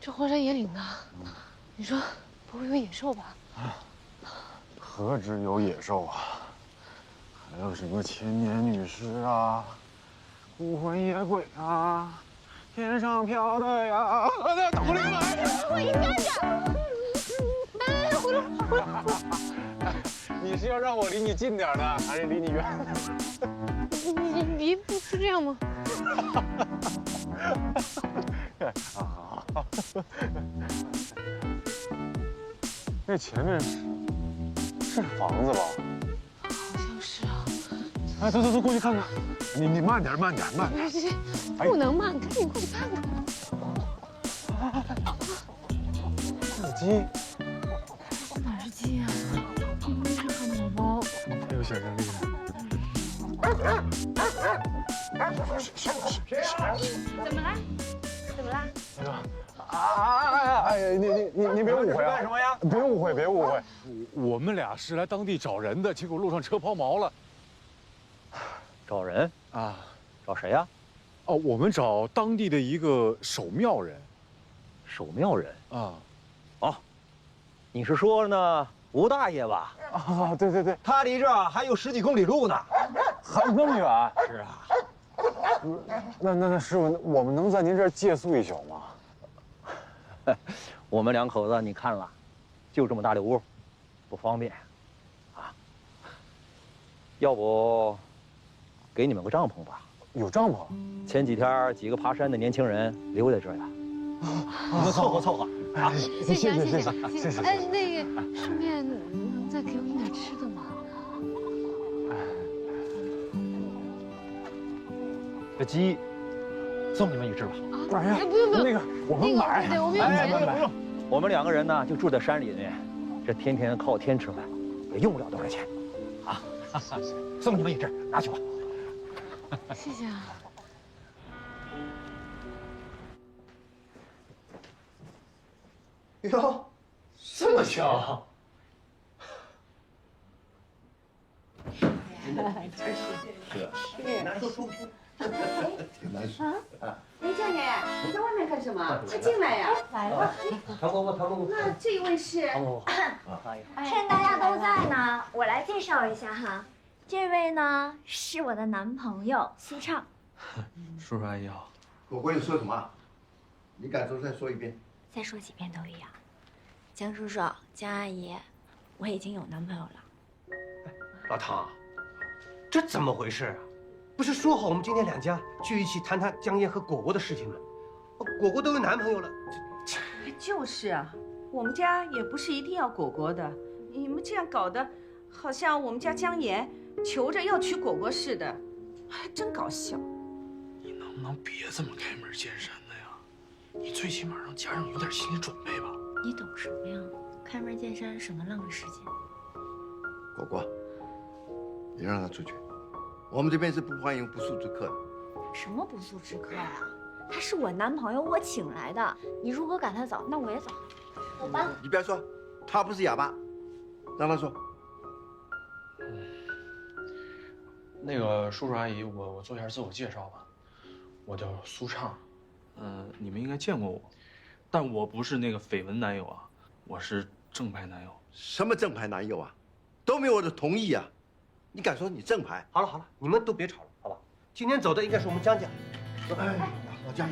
这荒山野岭的，你说不会有野兽吧？何止有野兽啊，还有什么千年女尸啊，孤魂野鬼啊，天上飘的呀，那倒立来！你干着！哎，回来！你是要让我离你近点呢，还是离你远？你不是这样吗？那前面是房子吧？好像是啊。哎，走，过去看看。你慢点。不能慢，赶紧过去看看。这鸡哪是鸡啊？是汉堡包。太有想象力了。怎么了？那个哎，你别误会啊！干什么呀？别误会。我们俩是来当地找人的，结果路上车抛锚了。找人啊？找谁呀？哦，我们找当地的一个守庙人。守庙人啊？哦，你是说呢吴大爷吧？啊，对，他离这儿还有10几公里路呢。还那么远？是啊。那师傅，我们能在您这儿借宿一宿吗？我们2口子你看了，就这么大的屋，不方便，啊。要不，给你们个帐篷吧？有帐篷？前几天几个爬山的年轻人留在这儿呀。你们凑合。啊，谢谢。哎，那个顺便能再给我们点吃的吗？这鸡送你们一只吧。哎呀，不用，那个我们买。对，我们要钱。不用。我们2个人呢就住在山里面，这天天靠天吃饭，也用不了多少钱，啊。送你们一只，拿去吧。谢谢啊。哟，这么巧！难说说不清。挺难说啊！哎，江爷，你在外面干什么？快进来呀！来了。唐伯伯。那这一位是？趁大家都在呢，我来介绍一下哈。这位呢是我的男朋友苏畅。叔叔阿姨好。果果，你说什么？你敢说再说一遍？再说几遍都一样。江叔叔、江阿姨，我已经有男朋友了。老唐，这怎么回事啊？不是说好我们今天2家聚一起谈谈江燕和果果的事情吗？果果都有男朋友了，就是啊，我们家也不是一定要果果的，你们这样搞得，好像我们家江岩求着要娶果果似的，还真搞笑。你能不能别这么开门见山的呀？你最起码让家人有点心理准备吧。你懂什么呀？开门见山，省得浪费时间。果果，你让他出去，我们这边是不欢迎不速之客的。什么不速之客呀？他是我男朋友，我请来的。你如果赶他走，那我也走。走吧。你不要说，他不是哑巴，让他说。那个叔叔阿姨，我做一下自我介绍吧。我叫苏畅，你们应该见过我，但我不是那个绯闻男友啊，我是正牌男友。什么正牌男友啊？都没有我的同意啊！你敢说你正牌？好了，你们都别吵了，好吧？今天走的应该是我们江家。哎，老姜，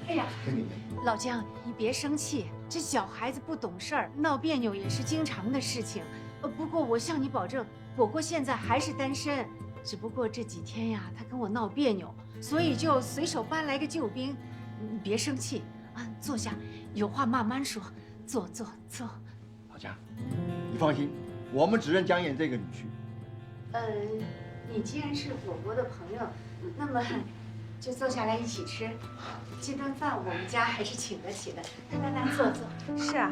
哎呀，给你。老姜，你别生气，这小孩子不懂事儿，闹别扭也是经常的事情。不过我向你保证，果果现在还是单身，只不过这几天呀，他跟我闹别扭，所以就随手搬来个救兵。你别生气啊，坐下，有话慢慢说。坐。老姜，你放心，我们只认江燕这个女婿。你既然是果果的朋友，那么就坐下来一起吃。这顿饭我们家还是请得起的。来，坐。是啊，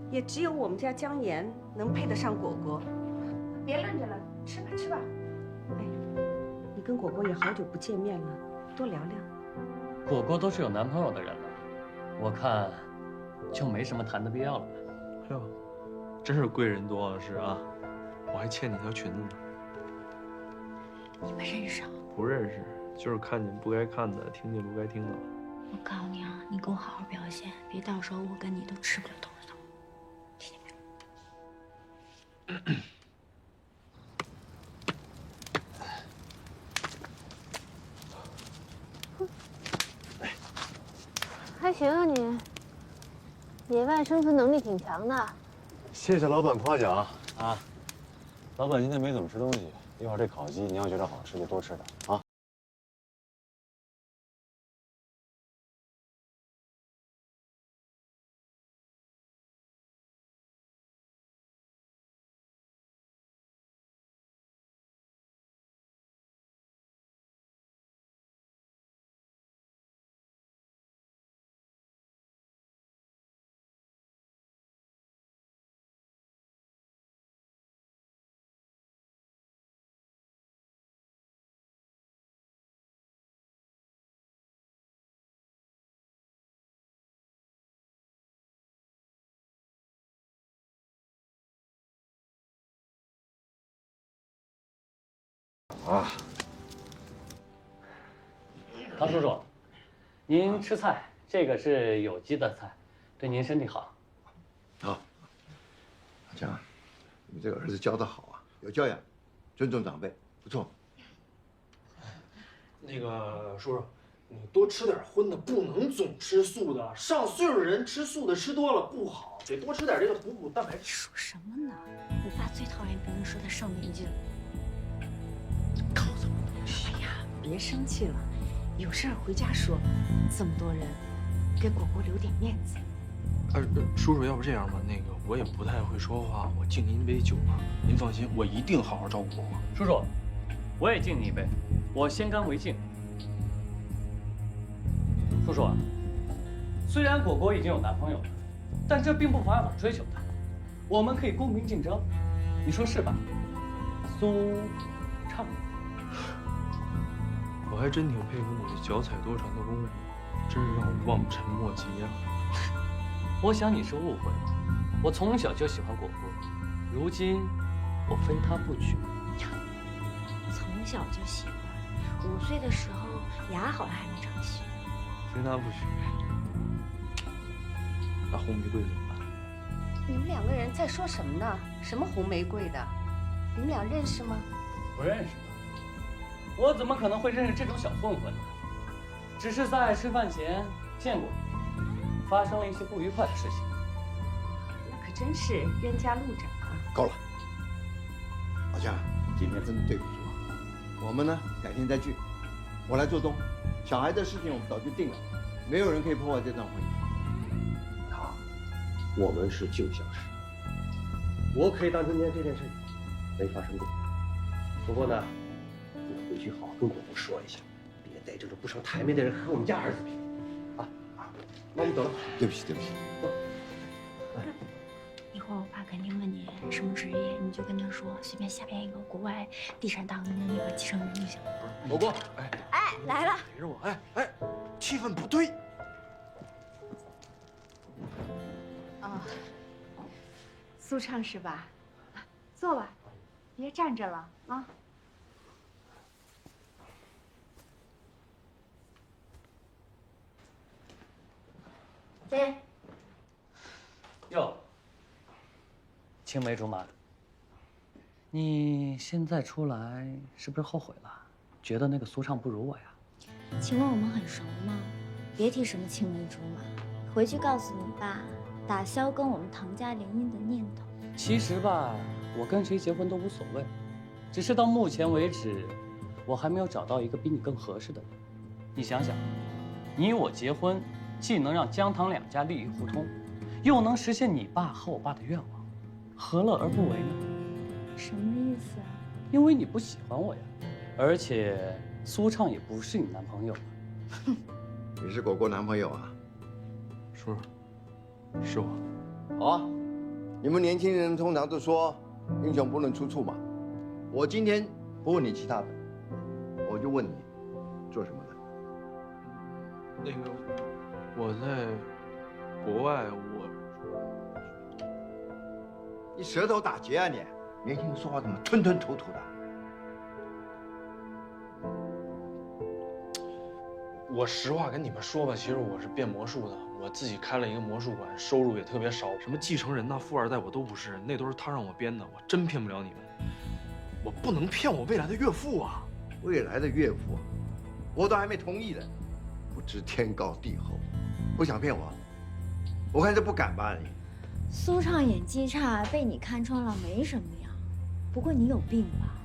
也只有我们家江岩能配得上果果。别愣着了，吃吧。哎，你跟果果也好久不见面了，多聊聊。果果都是有男朋友的人了，我看就没什么谈的必要了吧。哟，真是贵人多的是啊，我还欠你条裙子呢。你们认识啊？不认识，就是看见不该看的，听见不该听的了。我告诉你啊，你给我好好表现，别到时候我跟你都吃不了兜着走，听见没有？还行啊你，野外生存能力挺强的。谢谢老板夸奖啊！老板今天没怎么吃东西，一会儿这烤鸡你要觉得好吃就多吃点啊。唐叔叔，您吃菜，这个是有机的菜，对您身体好。好，阿强，你这个儿子教得好啊，有教养，尊重长辈，不错。那个叔叔，你多吃点荤的，不能总吃素的。上岁数人吃素的吃多了不好，得多吃点这个补蛋白质。说什么呢？你爸最讨厌别人说他上年纪了。搞什么东西？哎呀，别生气了，有事儿回家说。这么多人，给果果留点面子。叔叔，要不这样吧，那个我也不太会说话，我敬您一杯酒吧。您放心，我一定好好照顾果果。叔叔，我也敬你一杯，我先干为敬。叔叔啊，虽然果果已经有男朋友了，但这并不妨碍我追求她。我们可以公平竞争，你说是吧？苏畅，我还真挺佩服你这脚踩多船的功夫，真是让我望尘莫及呀。我想你是误会了，我从小就喜欢果果，如今我非她不娶。从小就喜欢，5岁的时候牙好了还没长齐。非她不娶，那红玫瑰怎么办？你们2个人在说什么呢？什么红玫瑰的？你们俩认识吗？不认识吧？我怎么可能会认识这种小混混呢？只是在吃饭前见过你，发生了一些不愉快的事情。那可真是冤家路窄啊！够了，老强，今天真的对不住啊。我们呢，改天再聚。我来做东，小孩的事情我们早就定了，没有人可以破坏这段婚姻。好，我们是旧相识，我可以当今天这件事没发生过。不过呢，你回去好好跟果果说一下，别带这种不上台面的人和我们家儿子比。啊，那我们走了。对不起，对不起。一会儿我爸肯定问你什么职业，你就跟他说随便瞎编一个国外地产大亨的那个继承人就行了。果果，哎，来了。陪着我，气氛不对。啊，苏畅是吧？坐吧，别站着了啊。进。哟，青梅竹马，你现在出来是不是后悔了？觉得那个苏畅不如我呀？请问我们很熟吗？别提什么青梅竹马，回去告诉你爸，打消跟我们唐家联姻的念头。其实吧，我跟谁结婚都无所谓，只是到目前为止，我还没有找到一个比你更合适的人。你想想，你我结婚，既能让姜唐2家利益互通，又能实现你爸和我爸的愿望，何乐而不为呢？什么意思啊？因为你不喜欢我呀，而且苏畅也不是你男朋友。你是果果男朋友啊？叔叔，是我。好啊，你们年轻人通常都说英雄不能出处嘛。我今天不问你其他的，我就问你做什么的。那个，我在国外，你舌头打结啊你！年轻人说话怎么吞吞吐吐的？我实话跟你们说吧，其实我是变魔术的，我自己开了一个魔术馆，收入也特别少，什么继承人呐、富二代我都不是，那都是他让我编的，我真骗不了你们。我不能骗我未来的岳父啊！未来的岳父，我都还没同意呢，不知天高地厚，不想骗我？我看这不敢吧你？苏畅演技差，被你看穿了没什么呀。不过你有病吧？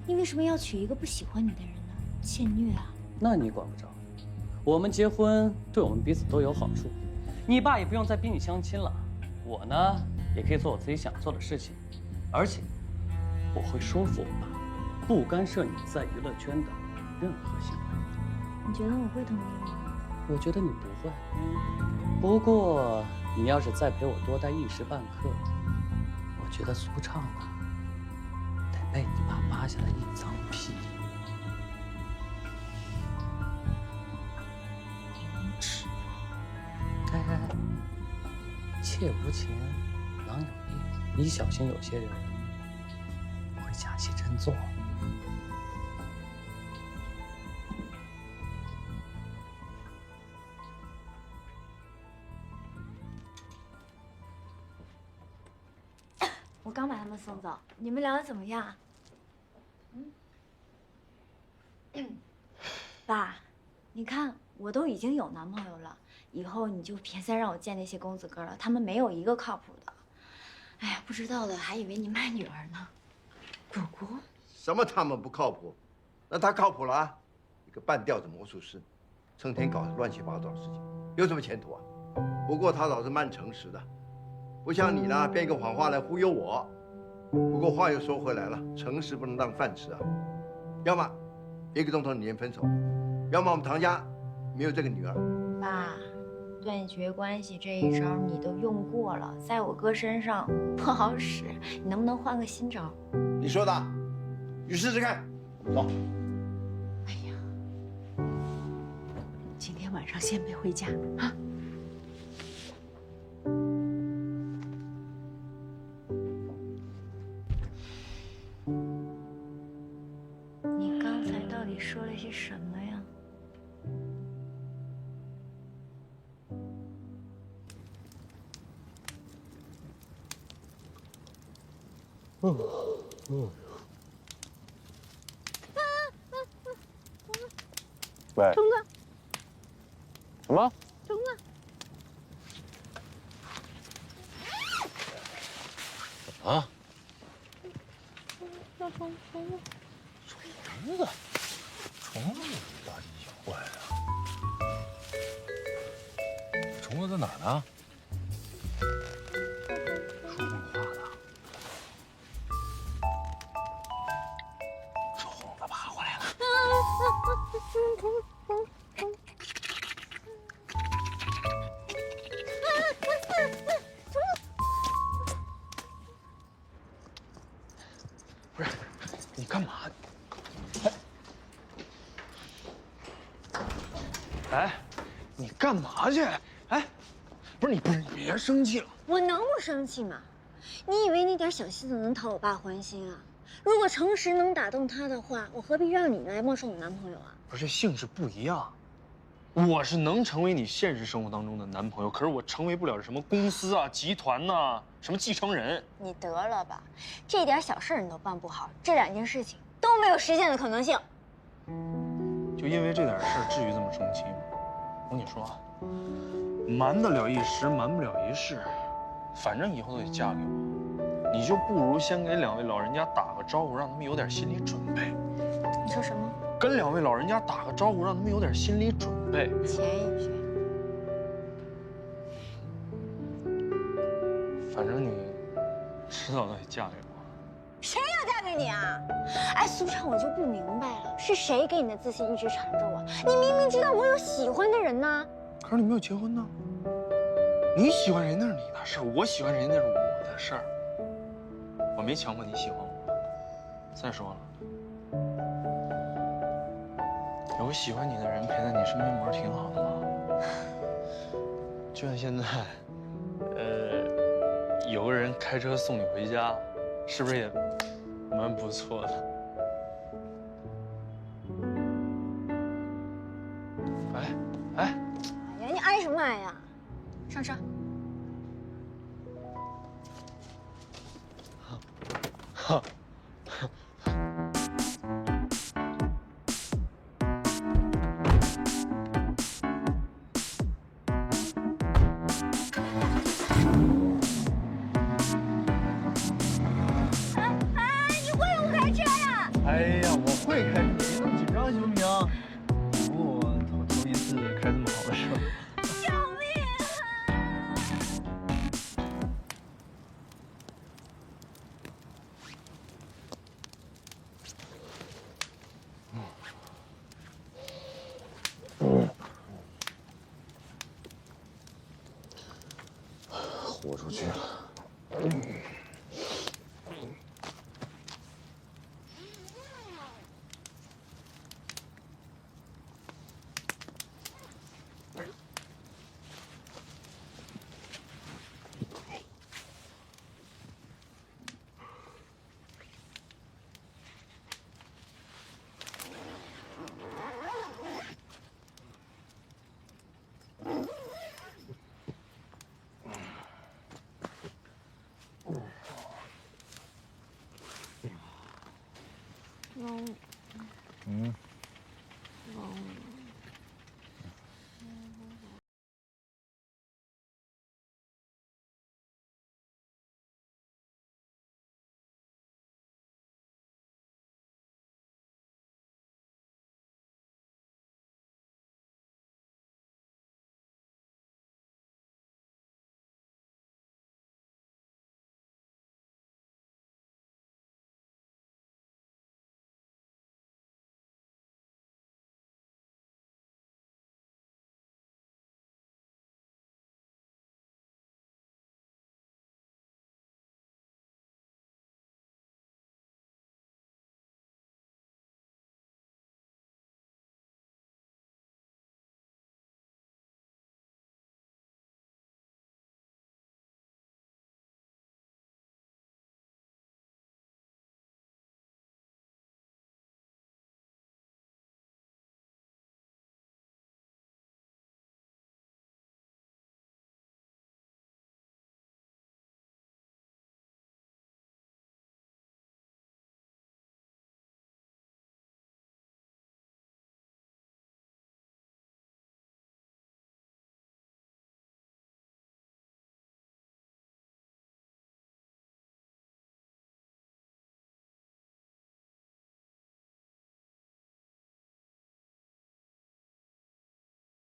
你为什么要娶一个不喜欢你的人呢？欠虐啊！那你管不着。我们结婚对我们彼此都有好处，你爸也不用再逼你相亲了，我呢也可以做我自己想做的事情，而且我会说服我爸，不干涉你在娱乐圈的任何行为。你觉得我会同意吗？我觉得你不会。不过你要是再陪我多待一时半刻，我觉得苏畅啊，得被你爸扒下来一张皮。妾无情，郎有意，你小心有些人会假戏真做。我刚把他们送走，你们聊得怎么样？爸，你看我都已经有男朋友了。以后你就别再让我见那些公子哥了，他们没有一个靠谱的。哎呀，不知道的还以为你卖女儿呢。果果，什么他们不靠谱？那他靠谱了啊！一个半吊子魔术师，成天搞乱七八糟的事情，有什么前途啊？不过他倒是蛮诚实的，不像你呢，编一个谎话来忽悠我。不过话又说回来了，诚实不能当饭吃啊。要么1个钟头你先分手，要么我们唐家没有这个女儿。爸。断绝关系这一招你都用过了，在我哥身上不好使，你能不能换个新招？你说的，你试试看。走。哎呀，今天晚上先别回家啊。你刚才到底说了些什么呀？喂，虫子，什么？虫子，啊？小虫子，虫子，虫子大惊小怪啊！虫子在哪儿呢？书上画的。虫子爬过来了。不是，你干嘛？哎，你干嘛去？哎，不是你别生气了。我能不生气吗？你以为那点小心思能讨我爸欢心啊？如果诚实能打动他的话，我何必让你来没收我男朋友啊？不是，性质不一样。我是能成为你现实生活当中的男朋友，可是我成为不了什么公司啊、集团呐、什么继承人。你得了吧，这点小事你都办不好，这2件事情都没有实现的可能性。就因为这点事儿，至于这么生气吗？我跟你说啊，瞒得了一时，瞒不了一世，反正以后都得嫁给我，你就不如先给2位老人家打个招呼，让他们有点心理准备。你说什么？跟2位老人家打个招呼，让他们有点心理准备。前一句。反正你迟早都得嫁给我。谁要嫁给你啊？哎，苏畅，我就不明白了，是谁给你的自信一直缠着我？你明明知道我有喜欢的人呢。可是你没有结婚呢。你喜欢人那是你的事儿，我喜欢人那是我的事儿。我没强迫你喜欢我。再说了，有个喜欢你的人陪在你身边，不是挺好的吗？就像现在，有个人开车送你回家，是不是也蛮不错的？哎，哎呀，你挨什么挨呀？上车。哈。你会不会开车呀？哎呀，我会开，你别那么紧张行不行？不，我头一次开这么好的车。救命豁出去了。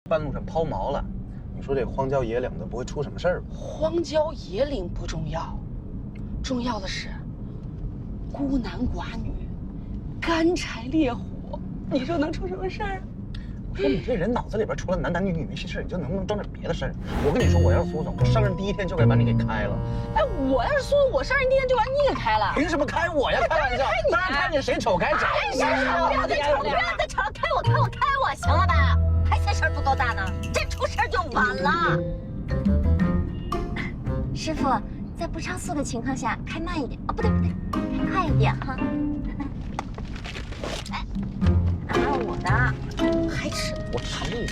半路上抛锚了，你说这荒郊野岭的不会出什么事儿吧？荒郊野岭不重要，重要的是孤男寡女、干柴烈火，你说能出什么事儿？我说你这人脑子里边除了男男女女那些事儿，你就能不能装点别的事儿？我跟你说，我要是苏总，我上任第一天就该把你给开了。哎，我要是苏总，我上任第一天就把你给开了。凭什么开我呀？开玩笑，当然看见谁丑该找。不要再吵，不要再吵，开我，行了吧？还嫌事儿不够大呢，真出事儿就完了。师傅，在不超速的情况下开慢一点，哦，不对，开快一点哈。哎，拿我的，还吃？我吃你！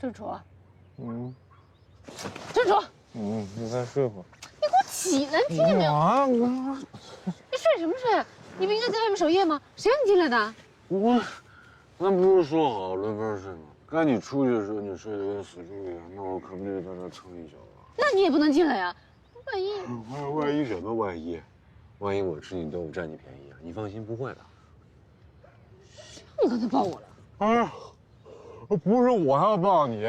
郑楚，郑楚，你再睡会儿。你给我起来，听见没有？你睡什么睡？你不应该在外面守夜吗？谁让你进来的？咱不是说好轮番睡吗？该你出去的时候你睡得跟死猪一样，那我可不得在这撑一宿啊。那你也不能进来呀，万一……万一什么万一？万一我吃你豆腐占你便宜啊？你放心，不会的。你刚才抱我了？不是我要抱你，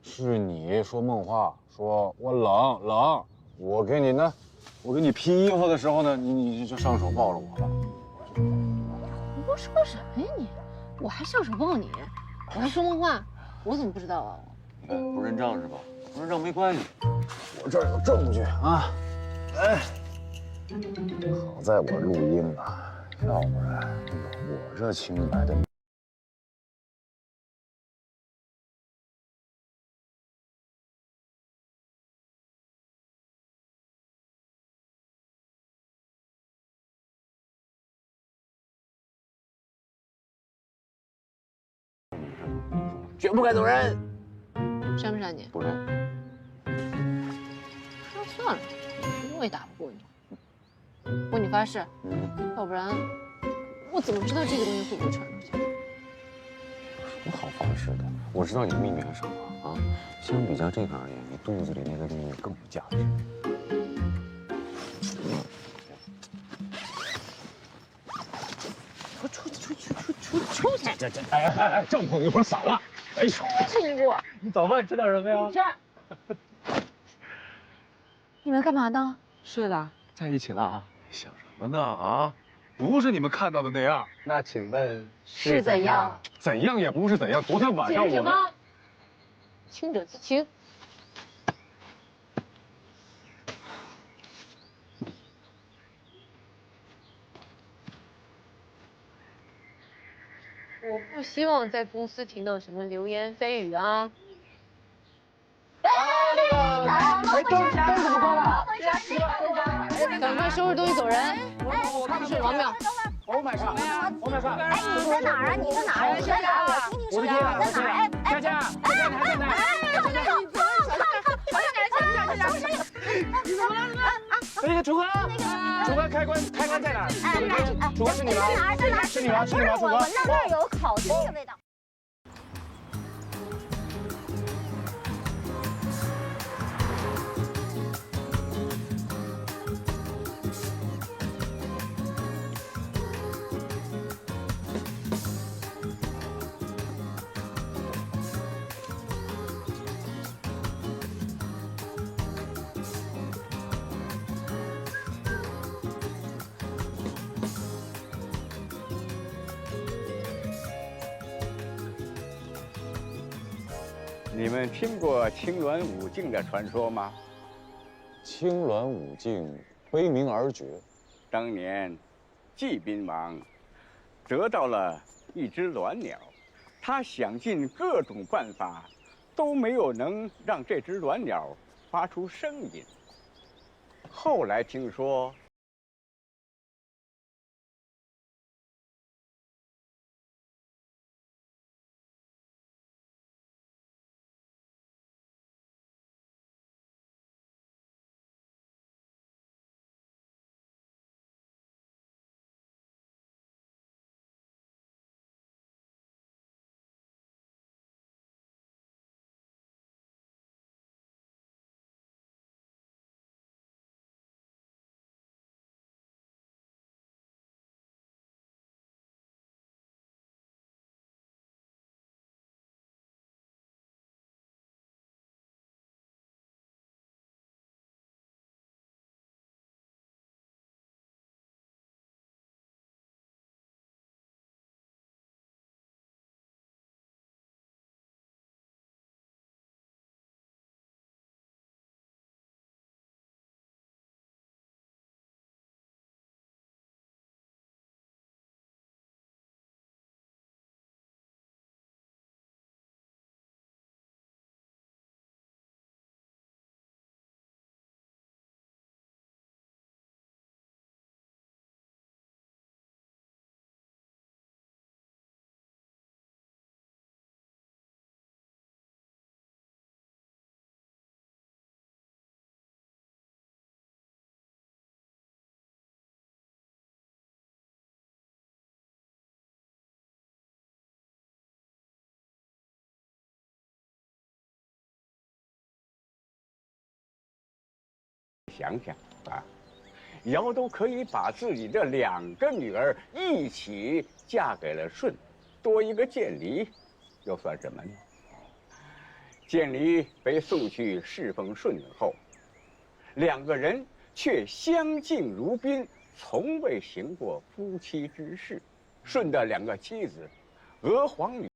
是你说梦话，说我冷，我给你披衣服的时候呢，你就上手抱着我了。你给我说什么呀你？我还上手抱你，我还说梦话，我怎么不知道啊？你看不认账是吧？不认账没关系，我这儿有证据啊！哎，好在我录音了，要不然我这清白的。绝不该走人，删不删你？不删。那算了，我也打不过你。不过你发誓，要不然我怎么知道这个东西会不会传出去？有什么好发誓的？我知道你秘密还少啊！相比较这个而言，你肚子里那个秘密更有价值。出去！哎，正碰一会儿散了。哎呦，经过。你早饭吃点什么呀？你们干嘛呢？睡了。在一起了啊？想什么呢啊？不是你们看到的那样。那请问是怎样？怎样也不是怎样。昨天晚上我们清者自清。我不希望在公司听到什么流言蜚语啊！灯怎么关了？赶快收拾东西走人！是王淼。我买啥？我买啥？哎，你在哪儿啊？你在哪儿？我在哪儿？我听说你在哪儿？哎，佳佳，你还在哪？那个楚哥，楚哥开关在哪儿？楚哥是你吗？在哪儿？是你吗？楚哥。我那儿有烤鸡的味道。你们听过青鸾舞镜的传说吗？青鸾舞镜悲鸣而绝。当年，季宾王得到了一只鸾鸟，他想尽各种办法，都没有能让这只鸾鸟发出声音。后来听说，想想啊，尧都可以把自己的2个女儿一起嫁给了舜，多一个建离，又算什么呢？建离被送去侍奉顺后，两个人却相敬如宾，从未行过夫妻之事。顺的两个妻子，娥皇女。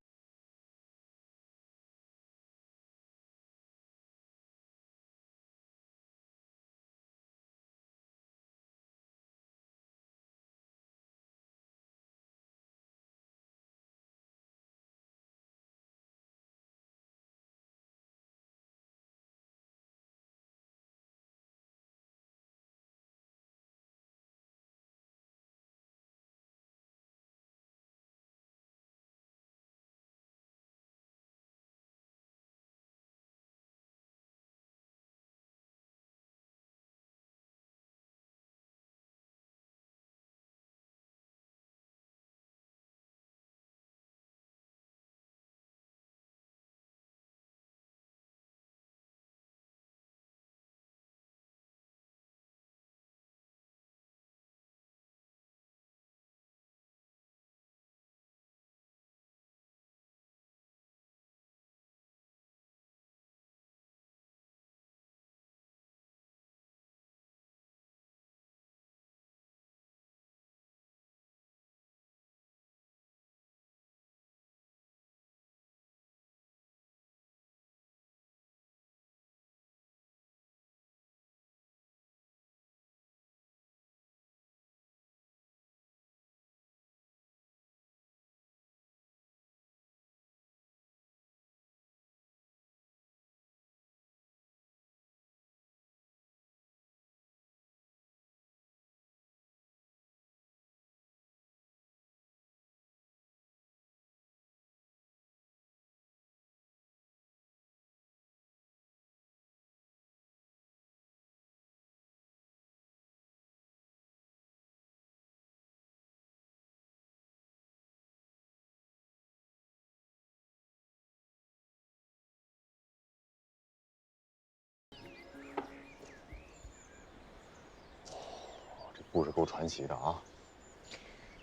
故事够传奇的啊！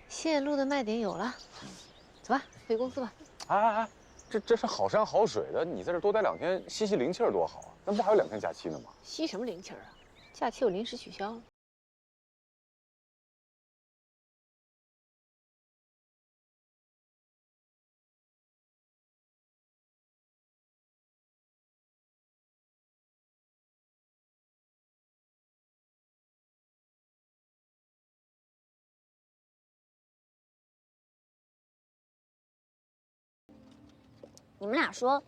线路的卖点有了，走吧，回公司吧。哎，这是好山好水的，你在这多待2天，吸灵气儿多好啊！那不还有2天假期呢吗？吸什么灵气儿啊？假期我临时取消了。你们俩说，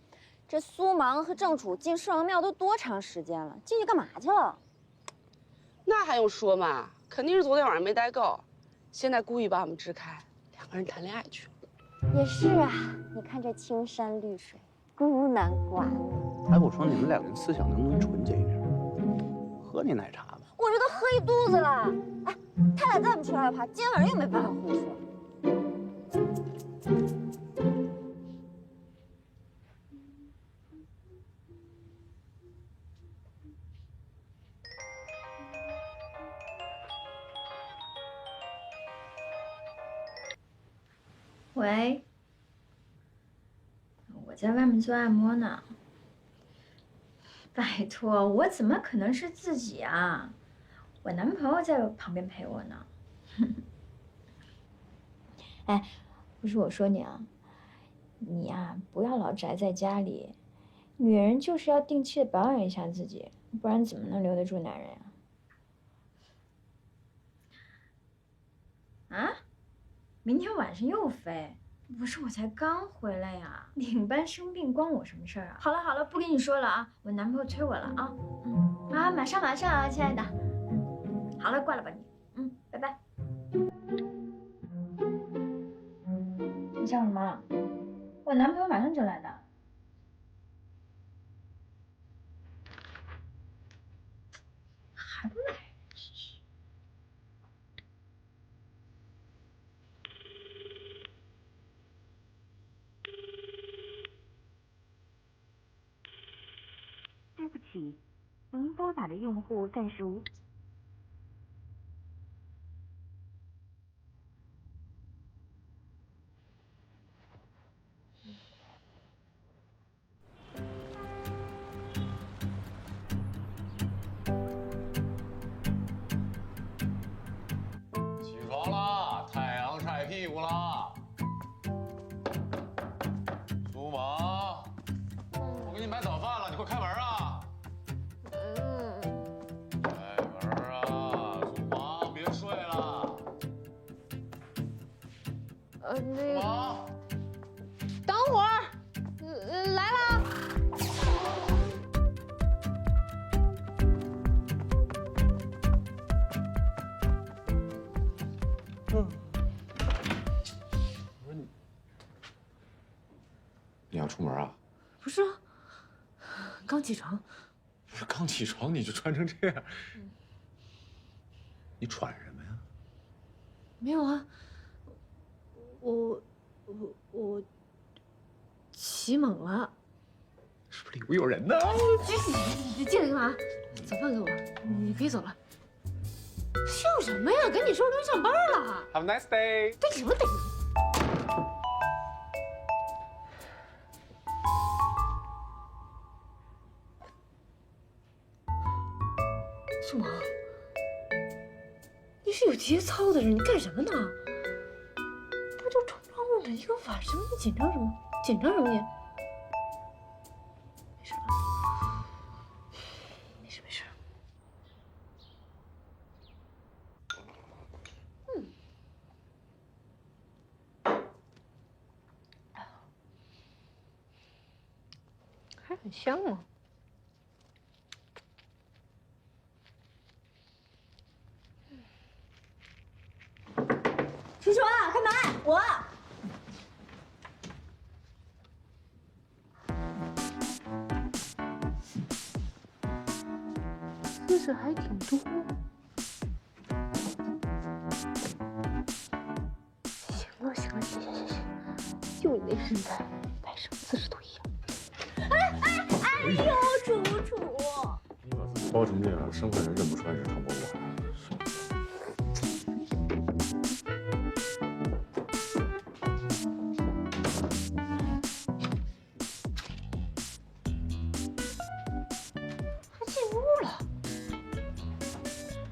这苏芒和郑楚进圣王庙都多长时间了？进去干嘛去了？那还用说嘛？肯定是昨天晚上没待够，现在故意把我们支开，2个人谈恋爱去了。也是啊，你看这青山绿水，孤男寡女。哎，我说你们2个人思想能不能纯洁一点？喝你奶茶吧。我这都喝一肚子了。哎，他俩再不出来的话，今天晚上又没办法回去了。喂，我在外面做按摩呢。拜托，我怎么可能是自己啊？我男朋友在旁边陪我呢。哎，不是我说你啊，你呀，不要老宅在家里，女人就是要定期的保养一下自己，不然怎么能留得住男人啊？啊？明天晚上又飞？不是，我才刚回来呀，领班生病关我什么事儿啊？好了好了，不跟你说了啊，我男朋友催我了啊。啊，马上啊，亲爱的。好了，挂了吧你。拜拜。你笑什么？我男朋友马上就来的。还不来？对不起，您拨打的用户暂时无。给你买早饭了，你快开门啊！开门啊，苏芒，别睡了。那个，忙，等会儿，来了。你要出门啊？不是啊，刚起床。不是刚起床你就穿成这样，你喘什么呀？没有啊，我起猛了。是不是里屋有人呢？你进来干嘛？早饭给我，你可以走了。笑什么呀？赶紧收拾东西上班了。Have a nice day。对什么对？苏芒，你是有节操的人，你干什么呢？不就冲窗户的一个晚上，你紧张什么？紧张什么你？没事吧？没事没事。还很香吗？叔叔啊，开门！我。姿势还挺多。行了行了，行，就你那身材，摆什么姿势都一样。哎呦，楚楚！包成这样，生怕人认不出来你是唐伯伯。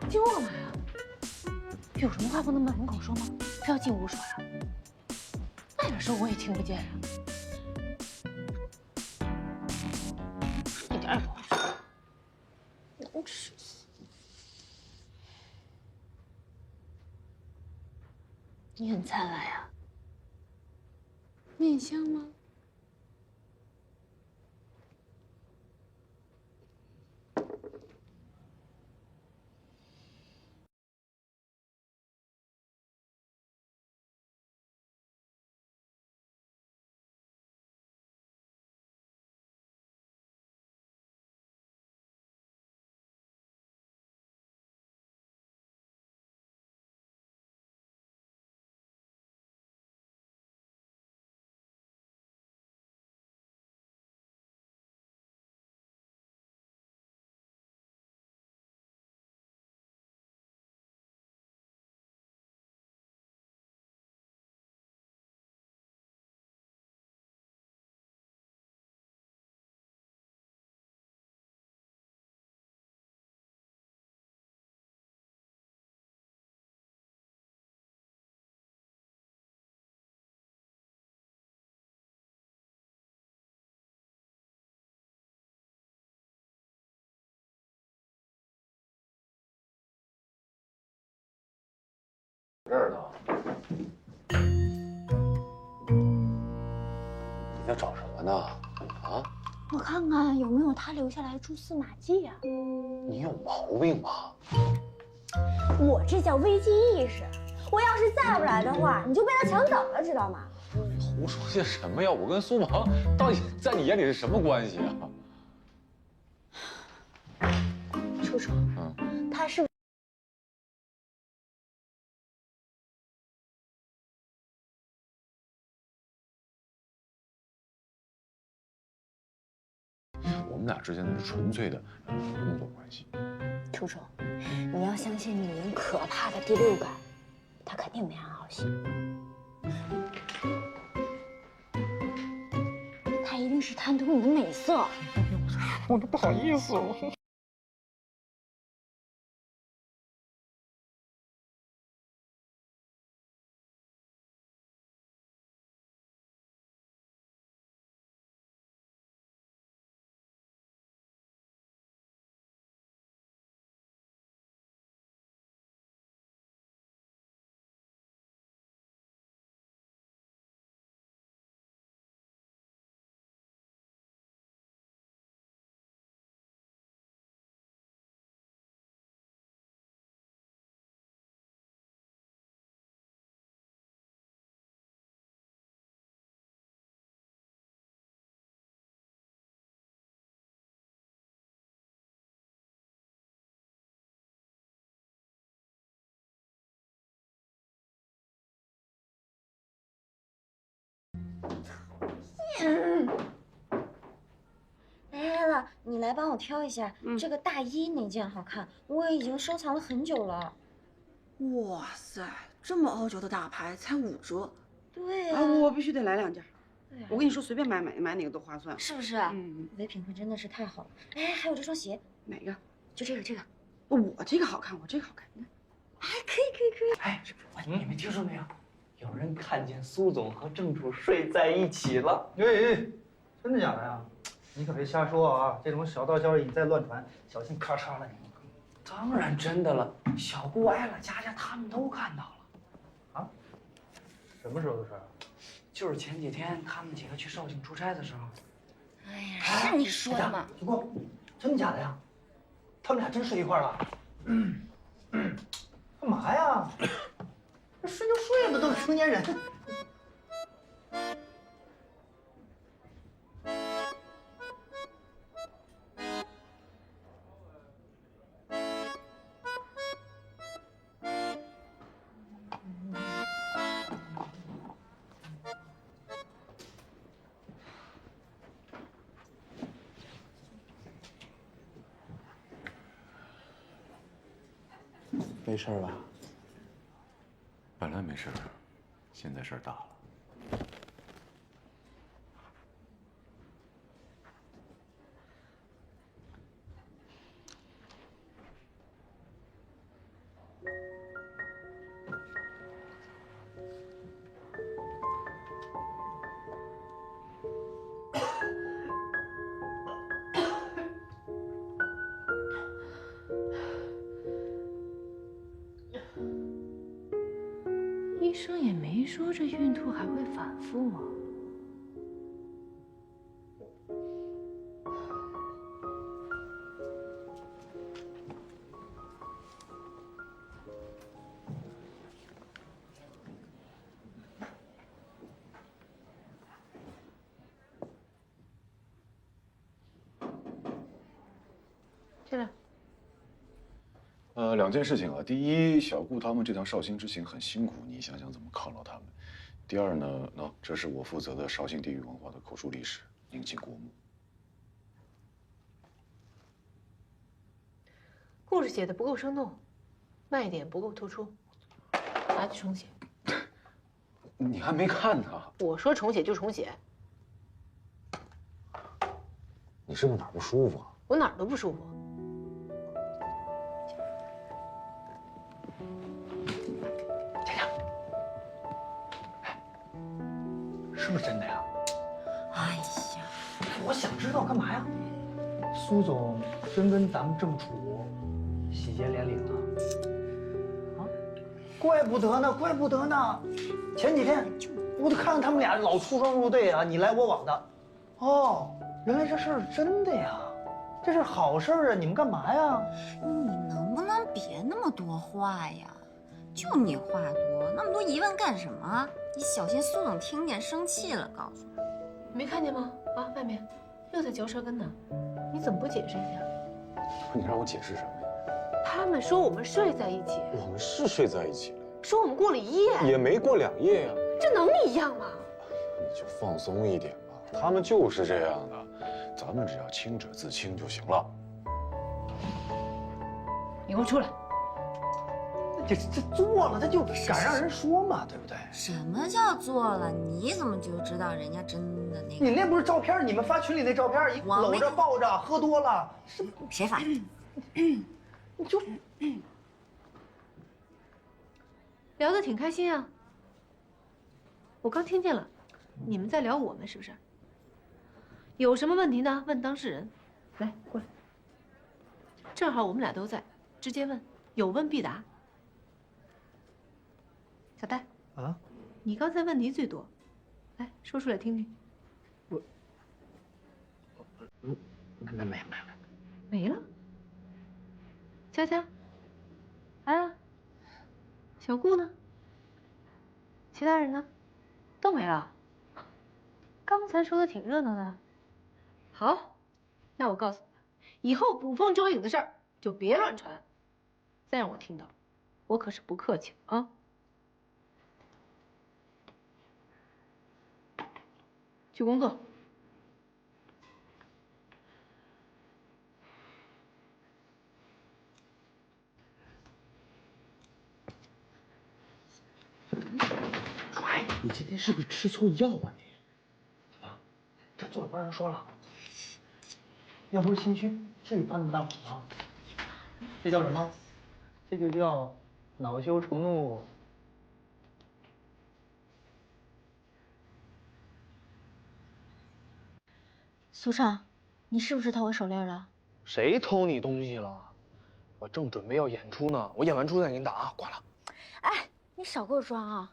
进屋干嘛呀？有什么话不能满门口说吗？非要进屋说呀？外边说我也听不见呀。一点也不好说。能吃死！你很灿烂呀。面香吗？这儿呢。你在找什么呢？啊？我看看有没有他留下来的蛛丝马迹呀。你有毛病吧？我这叫危机意识。我要是再不来的话，你就被他抢走了，知道吗？胡说些什么呀？我跟苏芒到底在你眼里是什么关系啊？楚楚，他是。我们俩之间的是纯粹的工作关系。楚楚，你要相信女人可怕的第六感，他肯定没安好心。他一定是贪图你的美色。我都不好意思了。来了，你来帮我挑一下，这个大衣哪件好看？我已经收藏了很久了。哇塞，这么欧洲的大牌才5折。对啊，我必须得来2件。对啊，我跟你说，随便买哪个都划算，是不是？唯品会真的是太好了。哎，还有这双鞋，哪个？就这个。我这个好看，我这个好看。哎，可以。哎，你们听说没有？有人看见苏总和正主睡在一起了。哎，真的假的呀？你可别瞎说啊！这种小道消息你再乱传，小心咔嚓了你。当然真的了，小顾、艾拉、佳佳他们都看到了。啊？什么时候的事儿？就是前几天他们几个去绍兴出差的时候。哎呀，是你说的吗？小顾，真的假的呀？他们俩真睡一块儿了？干嘛呀？睡就睡吧，都是成年人。没事吧？本来没事，现在事儿大了。医生也没说这孕吐还会反复啊。进来。2件事情啊。第一，小顾他们这趟绍兴之行很辛苦，你想想怎么犒劳他们。第二呢，这是我负责的绍兴地域文化的口述历史，宁请过目。故事写的不够生动，卖点不够突出，拿去重写。你还没看呢。我说重写就重写。你是不是哪儿不舒服啊？我哪儿都不舒服。是不是真的呀？哎呀，我想知道干嘛呀？苏总真跟咱们正主喜结连理了？啊，怪不得呢！前几天我就看到他们俩老出双入对啊，你来我往的。哦，原来这事儿真的呀，这是好事啊！你们干嘛呀？你能不能别那么多话呀？就你话多，那么多疑问干什么？你小心苏总听见生气了，告诉你。没看见吗？啊，外面又在嚼舌根呢，你怎么不解释一下？你让我解释什么呀？他们说我们睡在一起，我们是睡在一起了，说我们过了1夜，也没过2夜呀。这能一样吗？你就放松一点吧，他们就是这样的，咱们只要清者自清就行了。你给我出来！这做了，他就敢让人说嘛，对不对？什么叫做了？你怎么就知道人家真的那个？你那不是照片，你们发群里那照片，一搂着抱着，喝多了，谁发？你就聊得挺开心啊。我刚听见了，你们在聊我们是不是？有什么问题呢？问当事人。来，过来。正好我们俩都在，直接问，有问必答。小戴啊，你刚才问题最多，来说出来听听。没了。佳佳，啊，小顾呢？其他人呢？都没了。刚才说的挺热闹的。好，那我告诉你，以后捕风捉影的事儿就别乱传，再让我听到，我可是不客气啊。去工作。哎，你今天是不是吃错药啊你？啊，这座位帮人说了，要不是心虚，至于发那么大火吗？这叫什么？这就叫恼羞成怒。苏畅，你是不是偷我手链了？谁偷你东西了？我正准备要演出呢，我演完出再给你打啊，挂了。哎，你少给我装啊！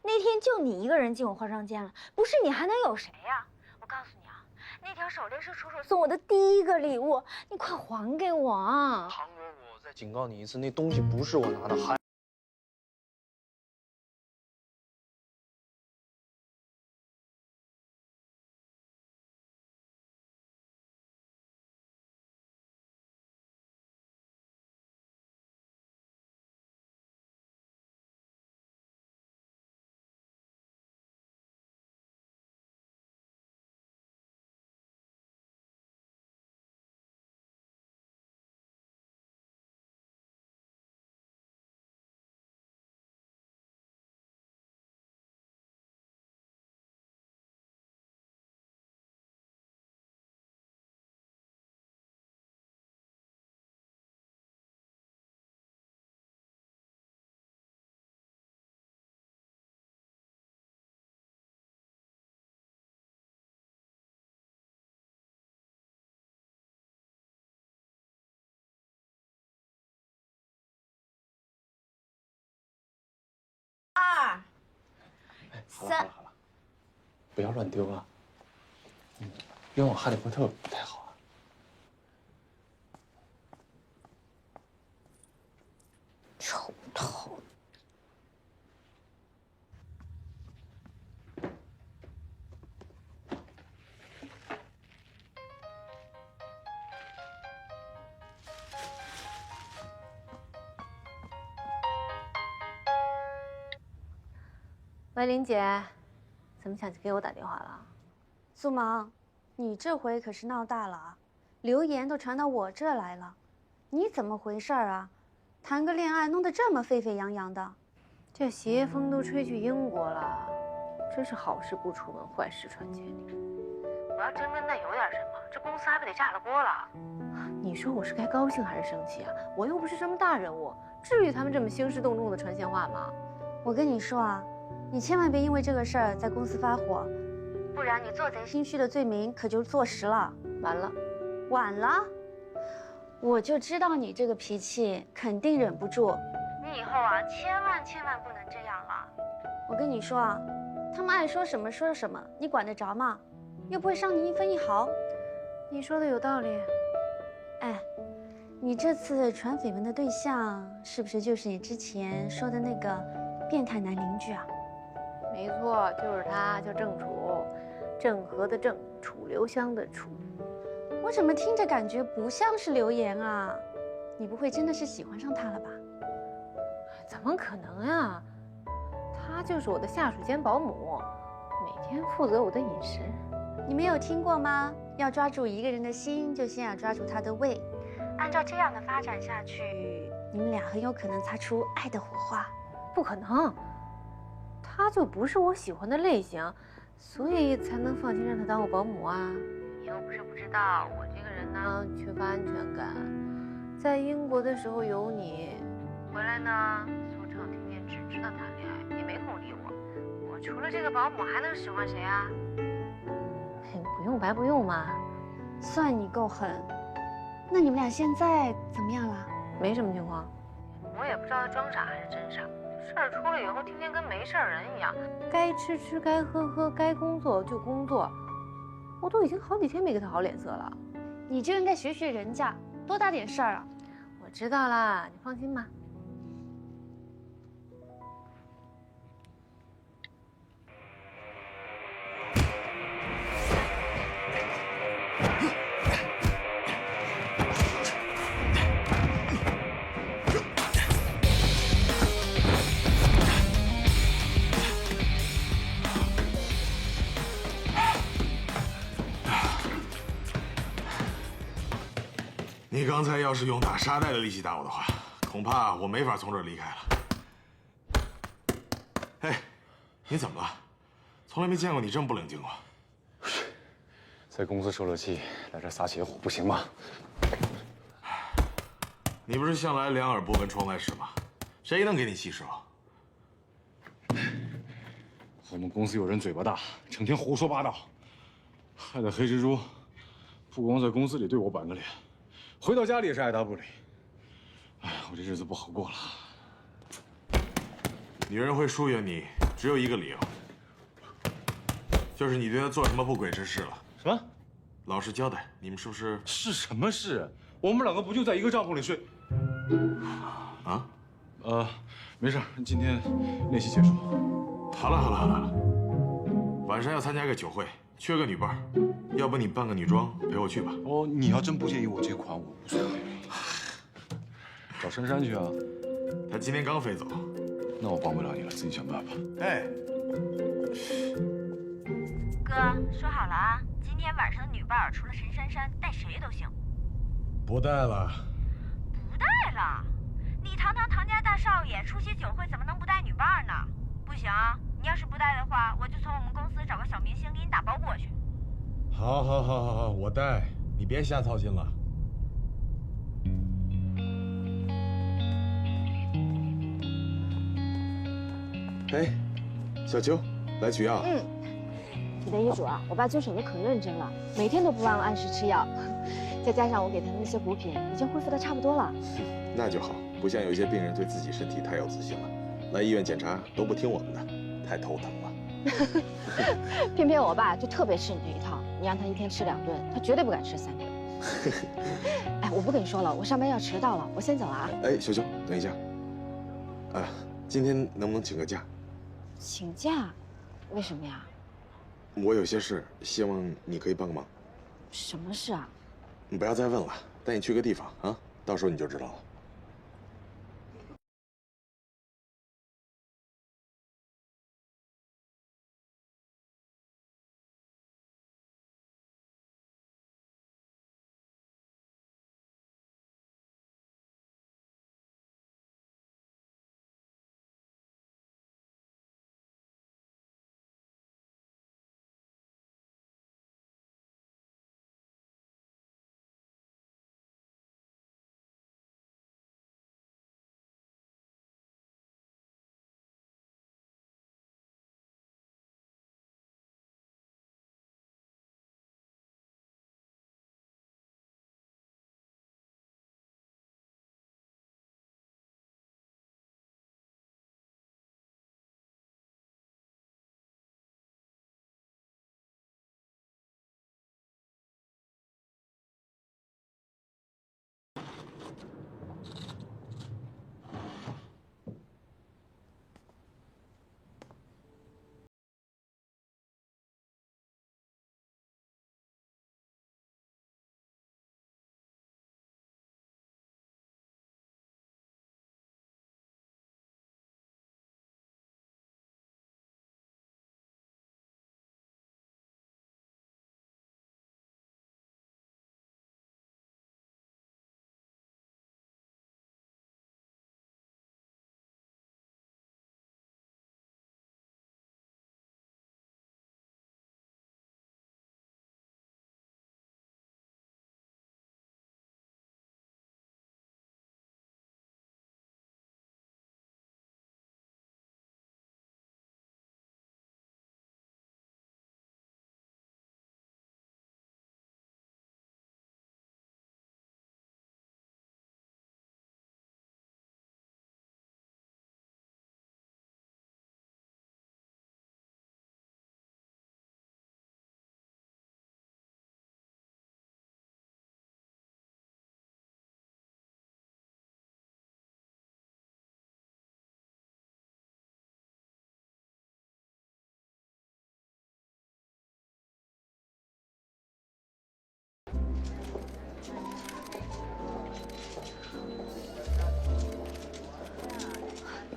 那天就你一个人进我化妆间了，不是你还能有谁呀？我告诉你啊，那条手链是楚楚送我的第一个礼物，你快还给我啊！唐哥，我再警告你一次，那东西不是我拿的，还。2、3，好了，不要乱丢啊。冤枉哈利波特不太好啊。丑透了。喂，林姐，怎么想起给我打电话了？苏芒，你这回可是闹大了啊！流言都传到我这儿来了，你怎么回事啊？谈个恋爱弄得这么沸沸扬扬的，这邪风都吹去英国了，真是好事不出门，坏事传千里。我要真跟他有点什么，这公司还不得炸了锅了？你说我是该高兴还是生气啊？我又不是什么大人物，至于他们这么兴师动众的传闲话吗？我跟你说啊，你千万别因为这个事儿在公司发火，不然你做贼心虚的罪名可就坐实了。完了，晚了，我就知道你这个脾气肯定忍不住。你以后啊，千万不能这样了。我跟你说啊，他们爱说什么说什么，你管得着吗？又不会伤你一分一毫。你说的有道理。哎，你这次传绯闻的对象是不是就是你之前说的那个变态男邻居啊？没错，就是他，叫郑楚，郑和的郑，楚留香的楚。我怎么听着感觉不像是流言啊？你不会真的是喜欢上他了吧？怎么可能呀？他就是我的下水间保姆，每天负责我的饮食。你没有听过吗？要抓住一个人的心，就先要抓住他的胃。按照这样的发展下去，你们俩很有可能擦出爱的火花。不可能，他就不是我喜欢的类型，所以才能放心让他当我保姆啊。你又不是不知道，我这个人呢缺乏安全感。在英国的时候有你，回来呢，苏畅天天只知道谈恋爱，也没空理我。我除了这个保姆还能使唤谁啊？不用白不用嘛。算你够狠。那你们俩现在怎么样了？没什么情况。我也不知道他装傻还是真傻。事儿出了以后，天天跟没事人一样，该吃吃，该喝喝，该工作就工作。我都已经好几天没给他好脸色了。你就应该学学人家，多大点事儿啊！我知道啦，你放心吧。你刚才要是用打沙袋的力气打我的话，恐怕我没法从这儿离开了。哎，你怎么了？从来没见过你这么不冷静过。在公司受了气，来这撒邪火，不行吗？你不是向来两耳不闻窗外事吗？谁能给你气受？我们公司有人嘴巴大，整天胡说八道，害得黑蜘蛛不光在公司里对我板个脸，回到家里也是爱答不理。哎，我这日子不好过了。女人会疏远你，只有一个理由，就是你对她做什么不轨之事了。什么？老实交代，你们是不是？是什么事？我们两个不就在一个帐篷里睡？啊？没事，今天练习结束。好了，晚上要参加个酒会，缺个女伴，要不你扮个女装陪我去吧？哦，你要真不介意我这款，我无所谓。找珊珊去啊？她今天刚飞走。那我帮不了你了，自己想办法。哎，哥，说好了啊，今天晚上的女伴除了陈珊珊，带谁都行。不带了。不带了？你堂家大少爷出席酒会，怎么能不带女伴呢？不行啊，你要是不带的话，我就从我们公司找个小明星给你打包过去。好，我带，你别瞎操心了。哎，小秋，来取药。你的医嘱啊，我爸遵守的可认真了，每天都不忘按时吃药，再加上我给他的那些补品，已经恢复的差不多了。那就好，不像有一些病人对自己身体太有自信了，来医院检查都不听我们的，太头疼了。偏偏我爸就特别吃你这一套，你让他一天吃2顿，他绝对不敢吃3顿。哎，我不跟你说了，我上班要迟到了，我先走了啊。哎，小秋，等一下。今天能不能请个假？请假？为什么呀？我有些事，希望你可以帮个忙。什么事啊？你不要再问了，带你去个地方啊，到时候你就知道了。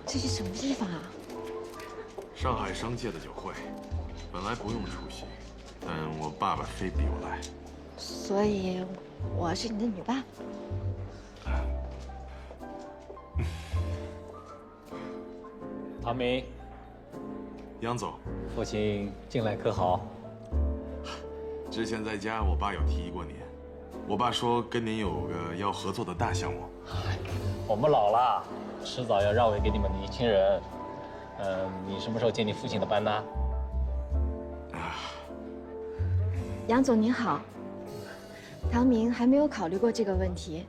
这是什么地方啊？上海商界的酒会，本来不用出席，但我爸爸非逼我来。所以我是你的女伴。唐明，杨总，父亲近来可好？之前在家，我爸有提过您。我爸说跟您有个要合作的大项目。我们老了，迟早要让位给你们年轻人。你什么时候接你父亲的班呢？杨总您好，唐明还没有考虑过这个问题。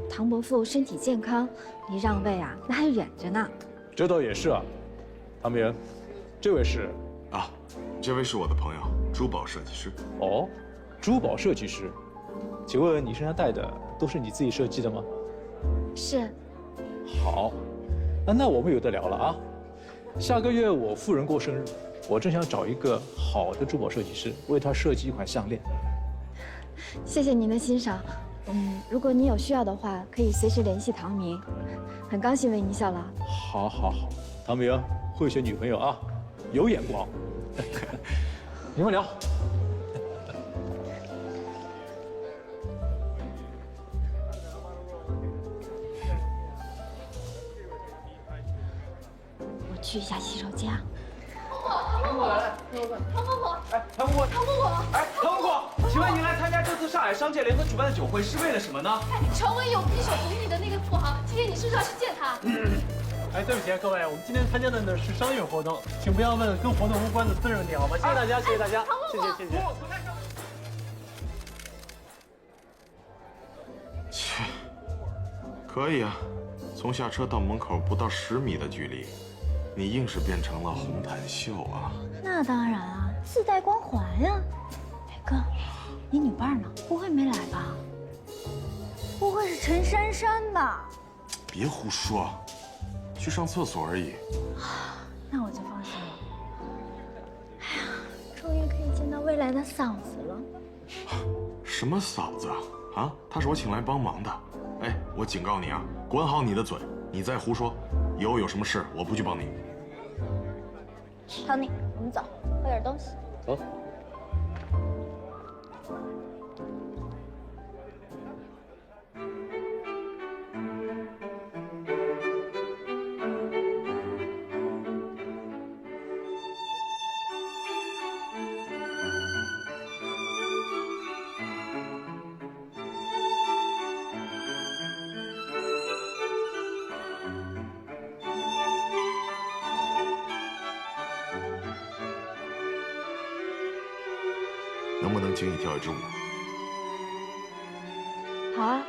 唐伯父身体健康，离让位啊，那还远着呢。这倒也是啊，唐明，这位是？啊，这位是我的朋友，珠宝设计师。哦，珠宝设计师，请问你身上戴的都是你自己设计的吗？是。好，那我们有得聊了啊。下个月我夫人过生日，我正想找一个好的珠宝设计师为她设计一款项链。谢谢您的欣赏。如果您有需要的话，可以随时联系唐明。很高兴为您效劳。好，好，好，唐明会选女朋友啊，有眼光。你们聊。我去一下洗手间啊。唐伯伯来了，唐伯伯，哎，唐伯伯，唐伯伯，哎，唐伯伯，请问您来参加这次上海商界联合举办的酒会是为了什么呢？成为有匕首足艺的那个富豪，今天你是不是要去见他？哎，对不起各位，我们今天参加的呢是商业活动，请不要问跟活动无关的私人问题，好吗？谢谢大家，谢谢大家，谢谢。切，可以啊，从下车到门口不到10米的距离，你硬是变成了红毯秀啊！那当然啊，自带光环呀。哎哥，你女伴呢？不会没来吧？不会是陈珊珊吧？别胡说，去上厕所而已。那我就放心了。哎呀，终于可以见到未来的嫂子了。什么嫂子啊？她是我请来帮忙的。哎，我警告你啊，管好你的嘴，你再胡说，以后有什么事我不去帮你。Tony，我们走，喝点东西。走。能不能请你跳一支舞？好啊。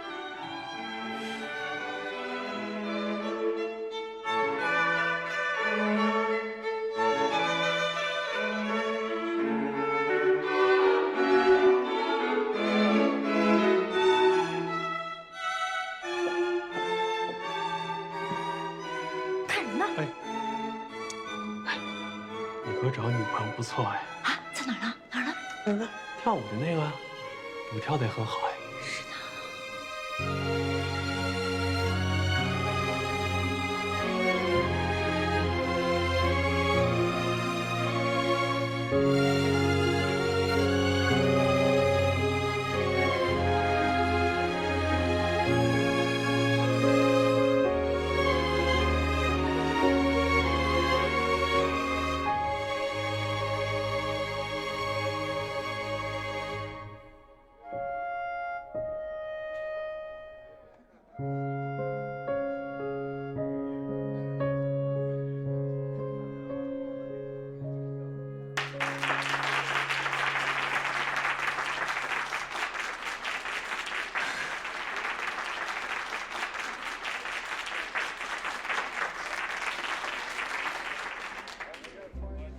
看什么呢？你哥找女朋友不错哎。啊，在哪儿呢？哪儿呢？那跳舞的那个，舞跳得很好哎。是的。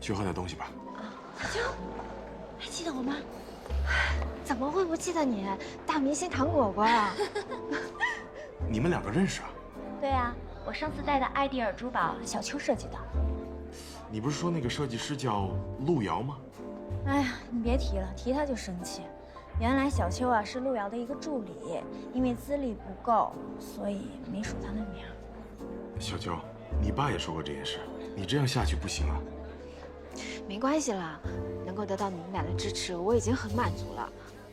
去喝点东西吧。小秋，还记得我吗？怎么会不记得你？大明星糖果果啊！你们两个认识啊？对啊，我上次戴的艾迪尔珠宝，小秋设计的。你不是说那个设计师叫陆遥吗？哎呀，你别提了，提他就生气。原来小秋啊是陆遥的一个助理，因为资历不够，所以没署他的名。小秋，你爸也说过这件事，你这样下去不行啊。没关系啦，能够得到你们俩的支持，我已经很满足了。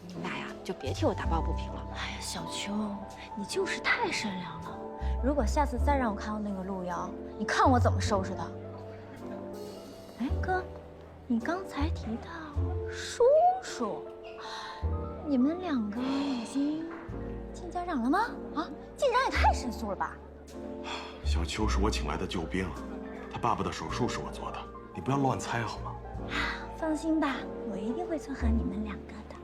你们俩呀，就别替我打抱不平了。哎呀，小秋，你就是太善良了。如果下次再让我看到那个路遥，你看我怎么收拾他。哎，哥，你刚才提到叔叔，你们两个已经见家长了吗？啊，进展也太神速了吧！小秋是我请来的救兵，他爸爸的手术是我做的，你不要乱猜好吗？放心吧，我一定会撮合你们两个的。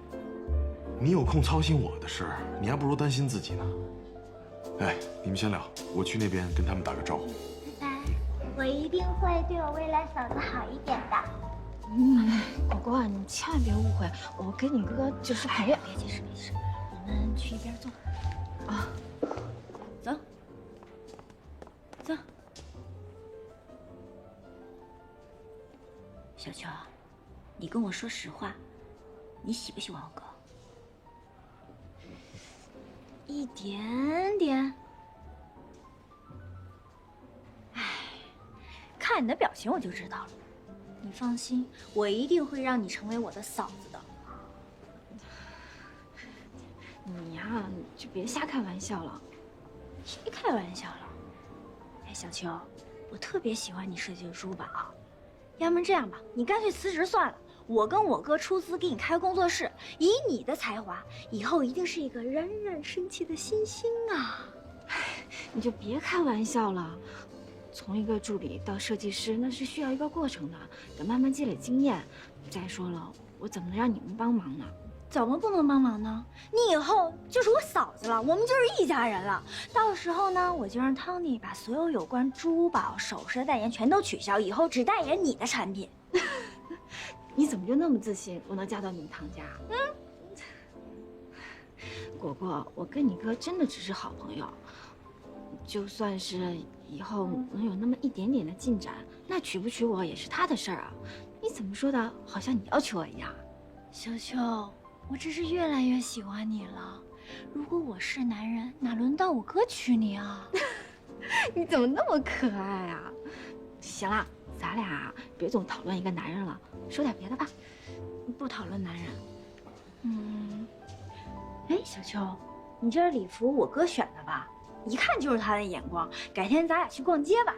你有空操心我的事，你还不如担心自己呢。哎，你们先聊，我去那边跟他们打个招呼。拜拜，我一定会对我未来嫂子好一点的。果果，你千万别误会，我跟你哥就是朋友。别解释，别解释，我们去一边坐。啊，走，走。小秋，你跟我说实话，你喜不喜欢我哥？一点点。哎，看你的表情我就知道了。你放心，我一定会让你成为我的嫂子的。你呀，你就别瞎开玩笑了。谁开玩笑了？哎，小秋，我特别喜欢你设计的珠宝，要不然这样吧，你干脆辞职算了。我跟我哥出资给你开工作室，以你的才华，以后一定是一个冉冉升起的新星啊！你就别开玩笑了。从一个助理到设计师，那是需要一个过程的，得慢慢积累经验。再说了，我怎么能让你们帮忙呢？怎么不能帮忙呢？你以后就是我嫂子了，我们就是一家人了。到时候呢，我就让汤尼把所有有关珠宝首饰的代言全都取消，以后只代言你的产品。你怎么就那么自信，我能嫁到你们汤家？果果，我跟你哥真的只是好朋友，就算是以后能有那么一点点的进展，那娶不娶我也是他的事儿啊。你怎么说的，好像你要求我一样。秋秋，我真是越来越喜欢你了。如果我是男人，哪轮到我哥娶你啊？你怎么那么可爱啊？行了，咱俩别总讨论一个男人了，说点别的吧。不讨论男人。哎，小秋，你这礼服我哥选的吧？一看就是他的眼光。改天咱俩去逛街吧。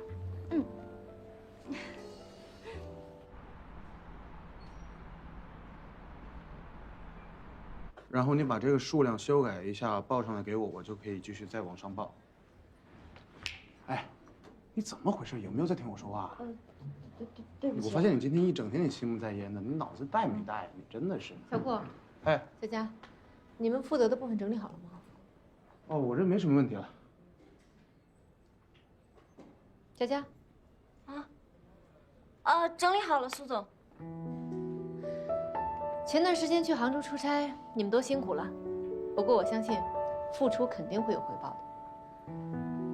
然后你把这个数量修改一下，报上来给我，我就可以继续再往上报。哎，你怎么回事？有没有在听我说话？对不起。我发现你今天一整天你心不在焉的，你脑子带没带？你真的是。小顾，哎，在家，你们负责的部分整理好了吗？哦，我这没什么问题了。佳佳，整理好了，苏总。前段时间去杭州出差，你们都辛苦了，不过我相信，付出肯定会有回报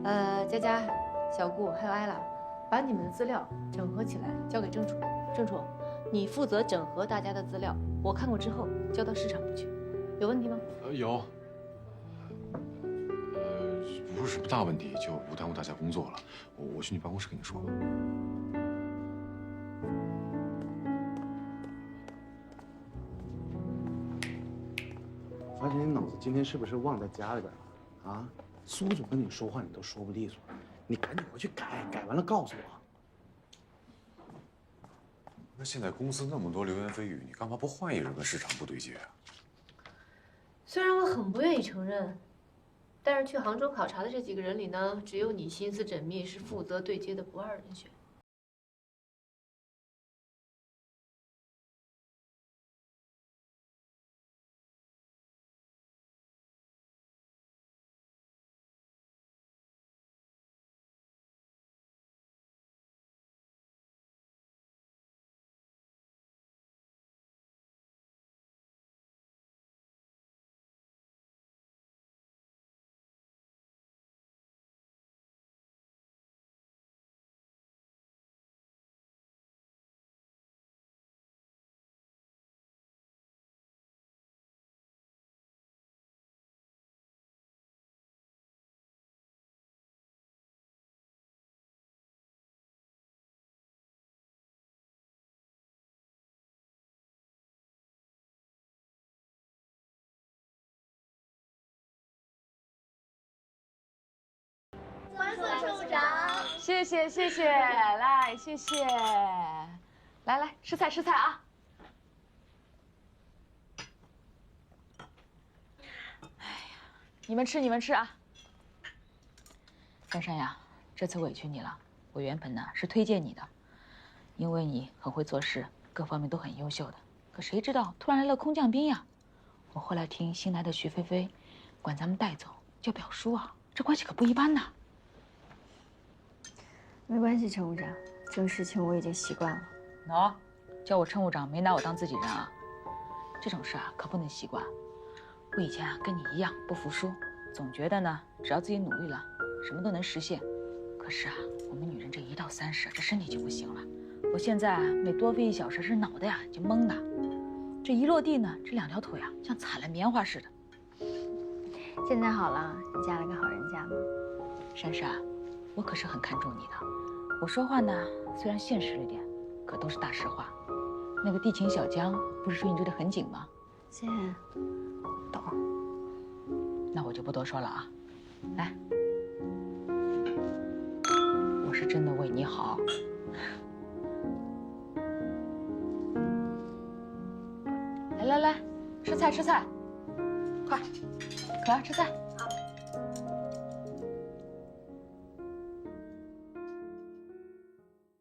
的。佳佳、小顾还有艾拉，把你们的资料整合起来交给郑楚。郑楚，你负责整合大家的资料，我看过之后交到市场部去，有问题吗？有。不是什么大问题，就不耽误大家工作了。我去你办公室跟你说吧。我发现你脑子今天是不是忘在家里边了？啊，苏总跟你说话你都说不利索，你赶紧回去改，改完了告诉我。那现在公司那么多流言蜚语，你干嘛不换一人跟市场部对接啊？虽然我很不愿意承认。但是去杭州考察的这几个人里呢，只有你心思缜密，是负责对接的不二人选。谢谢谢谢，来谢谢，来来吃菜吃菜啊！哎呀，你们吃啊！珊珊呀，这次委屈你了。我原本呢是推荐你的，因为你很会做事，各方面都很优秀的。可谁知道突然来了空降兵呀！我后来听新来的徐菲菲管咱们带走叫表叔啊，这关系可不一般呐。没关系，乘务长，这种事情我已经习惯了。喏，叫我乘务长，没拿我当自己人啊！这种事啊可不能习惯。我以前啊跟你一样不服输，总觉得呢只要自己努力了，什么都能实现。可是啊，我们女人这一到30，这身体就不行了。我现在啊每多飞1小时，这脑袋呀就懵的。这一落地呢，这2条腿啊像踩了棉花似的。现在好了，你嫁了个好人家吗？珊珊，我可是很看重你的。我说话呢虽然现实了点，可都是大实话。那个地勤小江不是说你追得很紧吗？姐，懂。那我就不多说了啊。来，我是真的为你好。来来来，吃菜吃菜，快，可儿吃菜。